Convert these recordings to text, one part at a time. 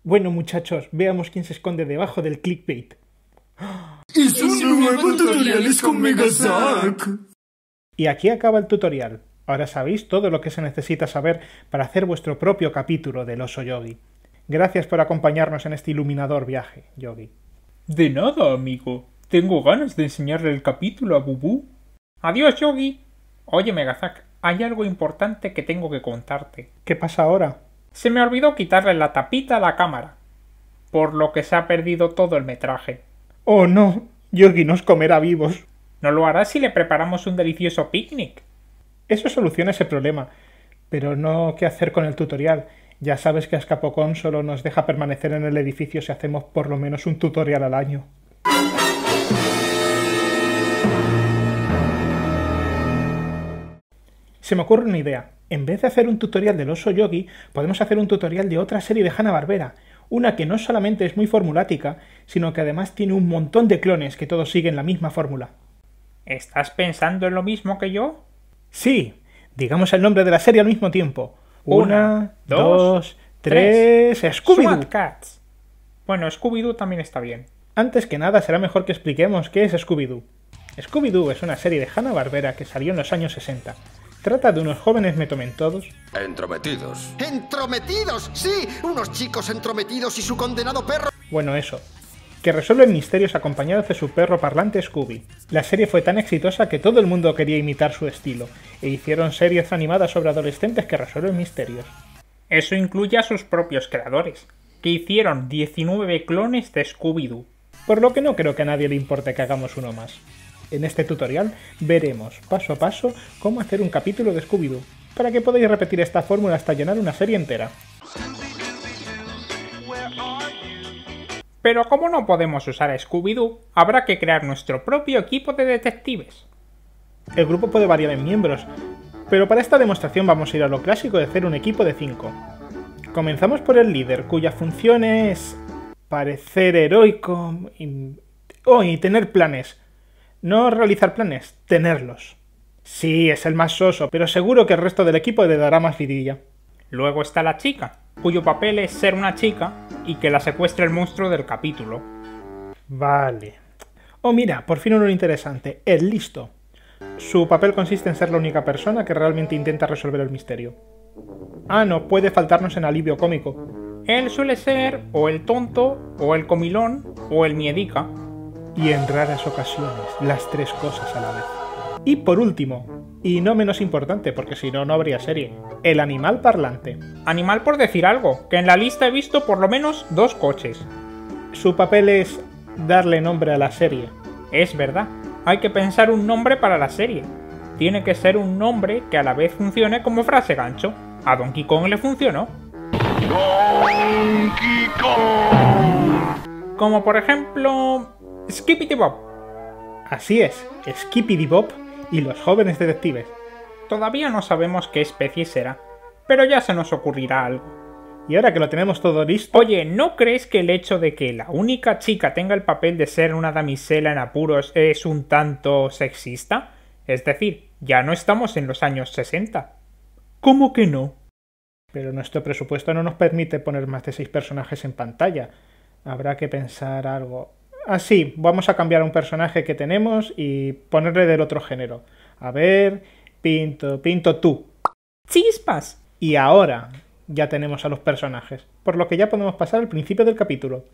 Bueno, muchachos, veamos quién se esconde debajo del clickbait. ¡Y sus nuevos tutoriales con Megasack! Y aquí acaba el tutorial. Ahora sabéis todo lo que se necesita saber para hacer vuestro propio capítulo del oso Yogi. Gracias por acompañarnos en este iluminador viaje, Yogi. De nada, amigo. Tengo ganas de enseñarle el capítulo a Bubú. Adiós, Yogi. Oye, Megasack, hay algo importante que tengo que contarte. ¿Qué pasa ahora? Se me olvidó quitarle la tapita a la cámara, por lo que se ha perdido todo el metraje. ¡Oh, no! Yogi nos comerá vivos. ¿No lo hará si le preparamos un delicioso picnic? Eso soluciona ese problema, pero no qué hacer con el tutorial. Ya sabes que Azcapocón solo nos deja permanecer en el edificio si hacemos por lo menos un tutorial al año. Se me ocurre una idea. En vez de hacer un tutorial del oso Yogi, podemos hacer un tutorial de otra serie de Hanna-Barbera. Una que no solamente es muy formulática, sino que además tiene un montón de clones que todos siguen la misma fórmula. ¿Estás pensando en lo mismo que yo? Sí, digamos el nombre de la serie al mismo tiempo. Una, dos, tres... ¡Scooby-Doo! SWAT Cats. Bueno, Scooby-Doo también está bien. Antes que nada será mejor que expliquemos qué es Scooby-Doo. Scooby-Doo es una serie de Hanna-Barbera que salió en los años 60. Trata de unos jóvenes metomentodos... Entrometidos. ¡Entrometidos! ¡Sí! ¡Unos chicos entrometidos y su condenado perro! Bueno, eso. Que resuelven misterios acompañados de su perro parlante Scooby. La serie fue tan exitosa que todo el mundo quería imitar su estilo, e hicieron series animadas sobre adolescentes que resuelven misterios. Eso incluye a sus propios creadores, que hicieron 19 clones de Scooby-Doo. Por lo que no creo que a nadie le importe que hagamos uno más. En este tutorial veremos paso a paso cómo hacer un capítulo de Scooby-Doo, para que podáis repetir esta fórmula hasta llenar una serie entera. Pero como no podemos usar a Scooby-Doo, habrá que crear nuestro propio equipo de detectives. El grupo puede variar en miembros, pero para esta demostración vamos a ir a lo clásico de hacer un equipo de 5. Comenzamos por el líder, cuya función es parecer heroico y tener planes. No realizar planes, tenerlos. Sí, es el más soso, pero seguro que el resto del equipo le dará más vidilla. Luego está la chica, cuyo papel es ser una chica y que la secuestre el monstruo del capítulo. Vale. Oh, mira, por fin uno interesante, el listo. Su papel consiste en ser la única persona que realmente intenta resolver el misterio. Ah, no, puede faltarnos en alivio cómico. Él suele ser o el tonto, o el comilón, o el miedica. Y en raras ocasiones, las tres cosas a la vez. Y por último, y no menos importante porque si no, no habría serie, el animal parlante. Animal por decir algo, que en la lista he visto por lo menos 2 coches. Su papel es darle nombre a la serie. Es verdad, hay que pensar un nombre para la serie. Tiene que ser un nombre que a la vez funcione como frase gancho. A Donkey Kong le funcionó. ¡Donkey Kong! Como por ejemplo... Skippity Bob. Así es, Skippity Bob y los jóvenes detectives. Todavía no sabemos qué especie será, pero ya se nos ocurrirá algo. Y ahora que lo tenemos todo listo... Oye, ¿no crees que el hecho de que la única chica tenga el papel de ser una damisela en apuros es un tanto sexista? Es decir, ya no estamos en los años 60. ¿Cómo que no? Pero nuestro presupuesto no nos permite poner más de 6 personajes en pantalla. Habrá que pensar algo... Ah, sí, vamos a cambiar a un personaje que tenemos y ponerle del otro género. A ver... Pinto tú. ¡Chispas! Y ahora ya tenemos a los personajes, por lo que ya podemos pasar al principio del capítulo.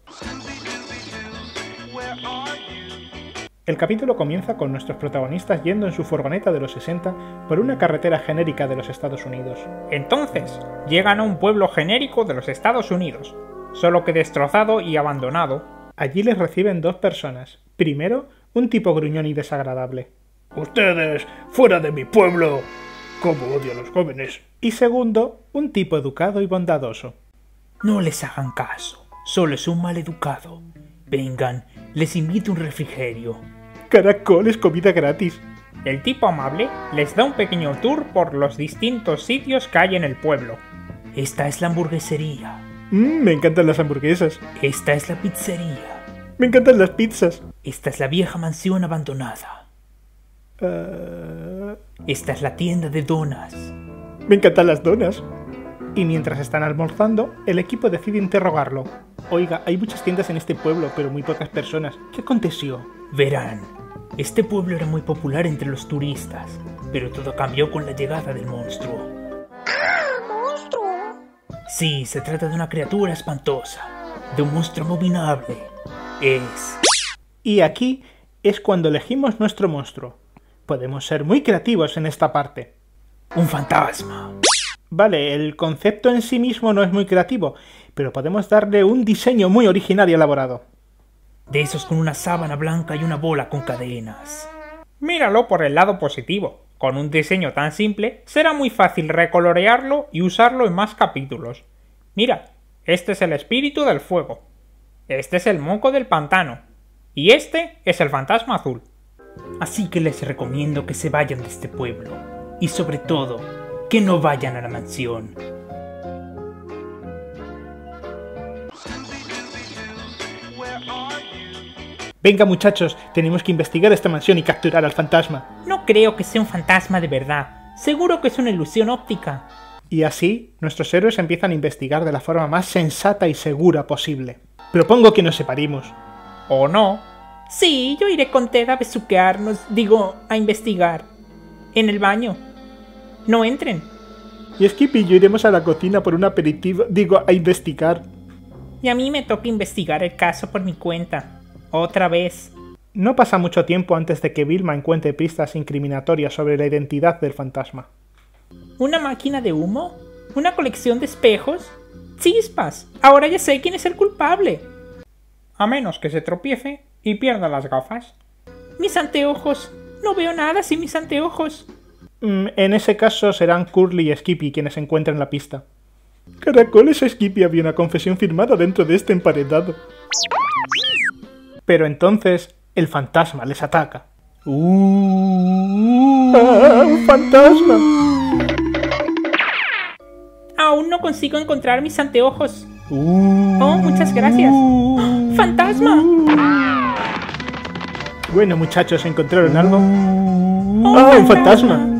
El capítulo comienza con nuestros protagonistas yendo en su furgoneta de los 60 por una carretera genérica de los Estados Unidos. Entonces, llegan a un pueblo genérico de los Estados Unidos, solo que destrozado y abandonado. Allí les reciben 2 personas. Primero, un tipo gruñón y desagradable. ¡Ustedes, fuera de mi pueblo! ¡Cómo odio a los jóvenes! Y segundo, un tipo educado y bondadoso. No les hagan caso, solo es un maleducado. Vengan, les invito un refrigerio. Caracoles, comida gratis. El tipo amable les da un pequeño tour por los distintos sitios que hay en el pueblo. Esta es la hamburguesería. Me encantan las hamburguesas. Esta es la pizzería. Me encantan las pizzas. Esta es la vieja mansión abandonada. Esta es la tienda de donas. Me encantan las donas. Y mientras están almorzando, el equipo decide interrogarlo. Oiga, hay muchas tiendas en este pueblo, pero muy pocas personas. ¿Qué aconteció? Verán, este pueblo era muy popular entre los turistas, pero todo cambió con la llegada del monstruo. ¿Monstruo? Sí, se trata de una criatura espantosa, de un monstruo abominable. Y aquí es cuando elegimos nuestro monstruo. Podemos ser muy creativos en esta parte. Un fantasma. Vale, el concepto en sí mismo no es muy creativo, pero podemos darle un diseño muy original y elaborado. De esos con una sábana blanca y una bola con cadenas. Míralo por el lado positivo. Con un diseño tan simple, será muy fácil recolorearlo y usarlo en más capítulos. Mira, este es el espíritu del fuego. Este es el moco del pantano. Y este es el fantasma azul. Así que les recomiendo que se vayan de este pueblo. Y sobre todo, que no vayan a la mansión. Venga muchachos, tenemos que investigar esta mansión y capturar al fantasma. No creo que sea un fantasma de verdad. Seguro que es una ilusión óptica. Y así, nuestros héroes empiezan a investigar de la forma más sensata y segura posible. Propongo que nos separemos. ¿O no? Sí, yo iré con Ted a besuquearnos, a investigar. En el baño. No entren. Y Skippy y yo iremos a la cocina por un aperitivo, a investigar. Y a mí me toca investigar el caso por mi cuenta. Otra vez. No pasa mucho tiempo antes de que Vilma encuentre pistas incriminatorias sobre la identidad del fantasma. ¿Una máquina de humo? ¿Una colección de espejos? ¡Chispas! Ahora ya sé quién es el culpable. A menos que se tropiece y pierda las gafas. ¡Mis anteojos! No veo nada sin mis anteojos. En ese caso serán Curly y Skippy quienes encuentren la pista. Caracoles, Skippy, había una confesión firmada dentro de este emparedado. Pero entonces el fantasma les ataca. ¡Ah, un fantasma! Aún no consigo encontrar mis anteojos. Oh, muchas gracias. ¡Fantasma! Bueno, muchachos, ¿encontraron algo? ¡Oh, un fantasma!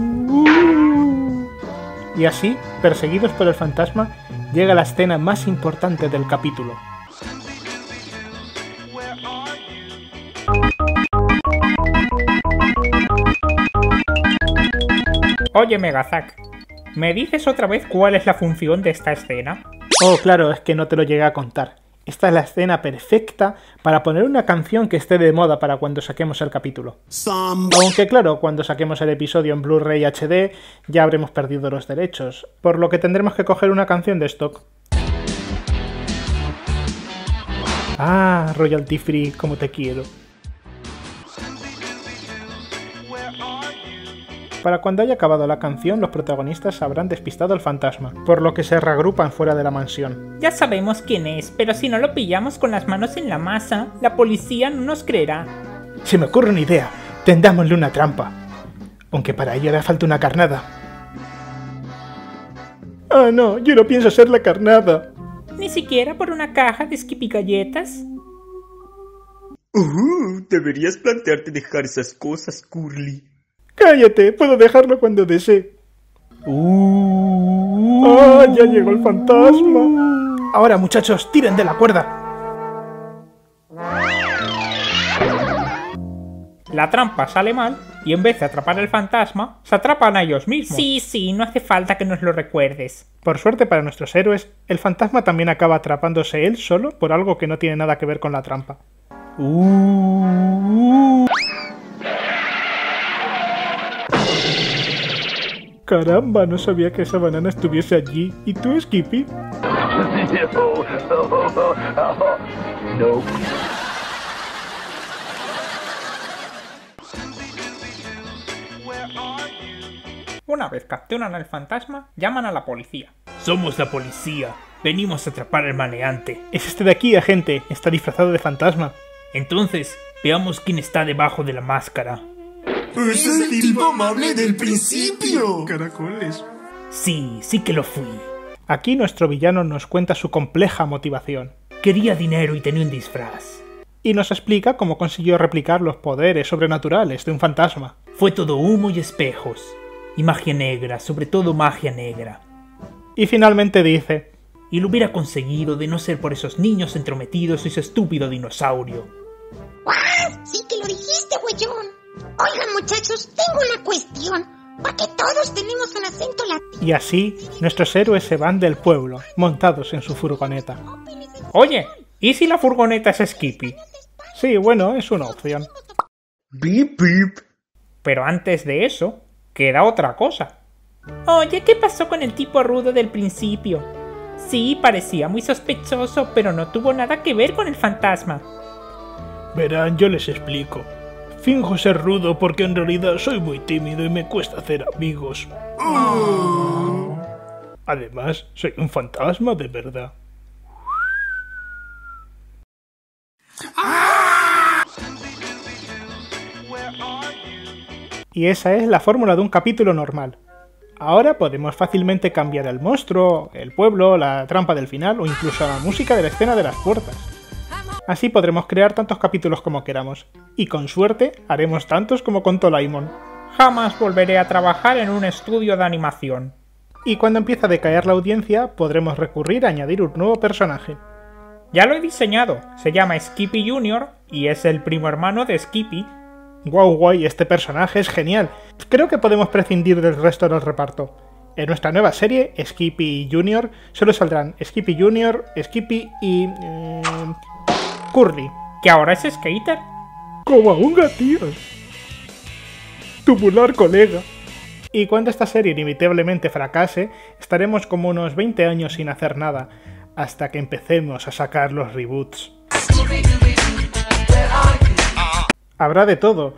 Y así, perseguidos por el fantasma, llega la escena más importante del capítulo. Oye, Megazak, ¿me dices otra vez cuál es la función de esta escena? Oh, claro, es que no te lo llegué a contar. Esta es la escena perfecta para poner una canción que esté de moda para cuando saquemos el capítulo. Aunque claro, cuando saquemos el episodio en Blu-ray HD ya habremos perdido los derechos, por lo que tendremos que coger una canción de stock. Ah, royalty free, como te quiero. Para cuando haya acabado la canción, los protagonistas habrán despistado al fantasma, por lo que se reagrupan fuera de la mansión. Ya sabemos quién es, pero si no lo pillamos con las manos en la masa, la policía no nos creerá. Se me ocurre una idea. Tendámosle una trampa. Aunque para ello hará falta una carnada. Ah, no, yo no pienso ser la carnada. ¿Ni siquiera por una caja de Skippy galletas? Deberías plantearte dejar esas cosas, Curly. ¡Cállate! Puedo dejarlo cuando desee. ¡Ah! ¡Ya llegó el fantasma! Ahora, muchachos, tiren de la cuerda. La trampa sale mal y en vez de atrapar al fantasma, se atrapan a ellos mismos. Sí, no hace falta que nos lo recuerdes. Por suerte para nuestros héroes, el fantasma también acaba atrapándose él solo por algo que no tiene nada que ver con la trampa. Caramba, no sabía que esa banana estuviese allí. ¿Y tú, Skippy? No. Una vez capturan al fantasma, llaman a la policía. Somos la policía. Venimos a atrapar al maleante. Es este de aquí, agente. Está disfrazado de fantasma. Entonces, veamos quién está debajo de la máscara. ¡Es el tipo amable del principio! Caracoles. Sí que lo fui. Aquí nuestro villano nos cuenta su compleja motivación. Quería dinero y tenía un disfraz. Y nos explica cómo consiguió replicar los poderes sobrenaturales de un fantasma. Fue todo humo y espejos. Y magia negra, sobre todo magia negra. Y finalmente dice: y lo hubiera conseguido de no ser por esos niños entrometidos y ese estúpido dinosaurio. ¡Guau! Sí que lo dijiste, güeyón. Oigan, muchachos, tengo una cuestión. ¿Por qué todos tenemos un acento latino? Y así, nuestros héroes se van del pueblo, montados en su furgoneta. Oye, ¿y si la furgoneta es Skippy? Sí, bueno, es una opción. Beep, beep. Pero antes de eso, queda otra cosa. Oye, ¿qué pasó con el tipo rudo del principio? Sí, parecía muy sospechoso, pero no tuvo nada que ver con el fantasma. Verán, yo les explico. Finjo ser rudo porque en realidad soy muy tímido y me cuesta hacer amigos. Además, soy un fantasma de verdad. Y esa es la fórmula de un capítulo normal. Ahora podemos fácilmente cambiar el monstruo, el pueblo, la trampa del final o incluso la música de la escena de las puertas. Así podremos crear tantos capítulos como queramos, y con suerte haremos tantos como contó Doraemon. Jamás volveré a trabajar en un estudio de animación. Y cuando empieza a decaer la audiencia, podremos recurrir a añadir un nuevo personaje. Ya lo he diseñado, se llama Skippy Jr. y es el primo hermano de Skippy. Guau, guay, este personaje es genial. Creo que podemos prescindir del resto del reparto. En nuestra nueva serie, Skippy Jr., solo saldrán Skippy Jr., Skippy y... Curly. ¿Que ahora es Skater? ¡Como unga, tíos! Tubular, colega. Y cuando esta serie inevitablemente fracase, estaremos como unos 20 años sin hacer nada, hasta que empecemos a sacar los reboots. Habrá de todo.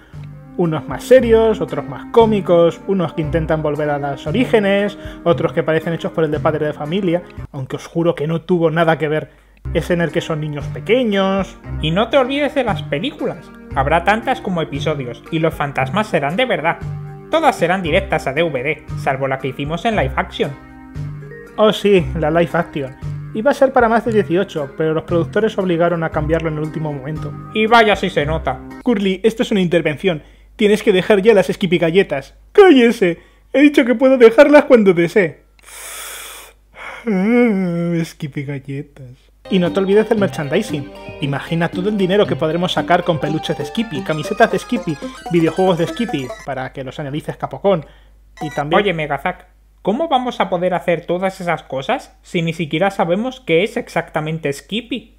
Unos más serios, otros más cómicos, unos que intentan volver a los orígenes, otros que parecen hechos por el de Padre de Familia, aunque os juro que no tuvo nada que ver. Es en el que son niños pequeños. Y no te olvides de las películas. Habrá tantas como episodios, y los fantasmas serán de verdad. Todas serán directas a DVD, salvo la que hicimos en live action. Oh sí, la live action. Iba a ser para más de 18, pero los productores obligaron a cambiarlo en el último momento. Y vaya si se nota. Curly, esto es una intervención. Tienes que dejar ya las Skippy galletas. ¡Cállese! He dicho que puedo dejarlas cuando desee. Skippy galletas. Y no te olvides del merchandising. Imagina todo el dinero que podremos sacar con peluches de Skippy, camisetas de Skippy, videojuegos de Skippy, para que los analices Capocón. Y también... Oye, Megazack, ¿cómo vamos a poder hacer todas esas cosas si ni siquiera sabemos qué es exactamente Skippy?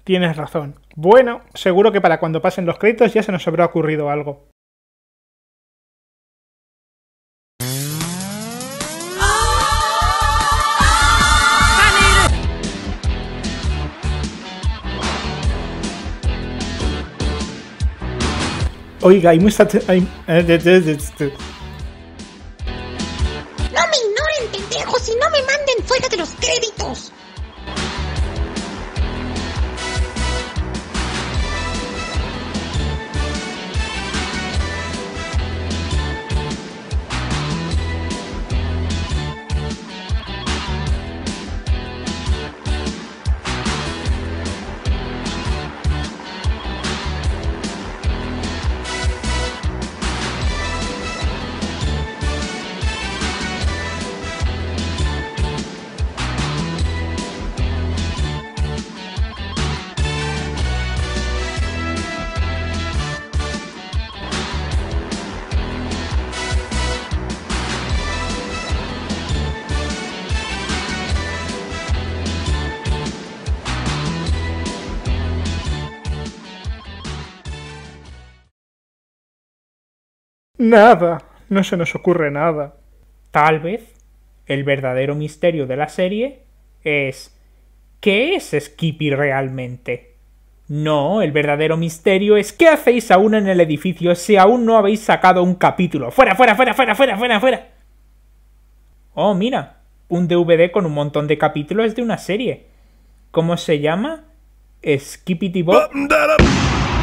Tienes razón. Bueno, seguro que para cuando pasen los créditos ya se nos habrá ocurrido algo. Oiga, hay mucha... ¡No me ignoren, pendejos, y no me manden fuera de los créditos! Nada, no se nos ocurre nada. Tal vez el verdadero misterio de la serie es... ¿qué es Skippy realmente? No, el verdadero misterio es ¿qué hacéis aún en el edificio si aún no habéis sacado un capítulo? ¡Fuera, fuera, fuera, fuera, fuera, fuera, fuera! Oh, mira, un DVD con un montón de capítulos de una serie. ¿Cómo se llama? Skippity Bob.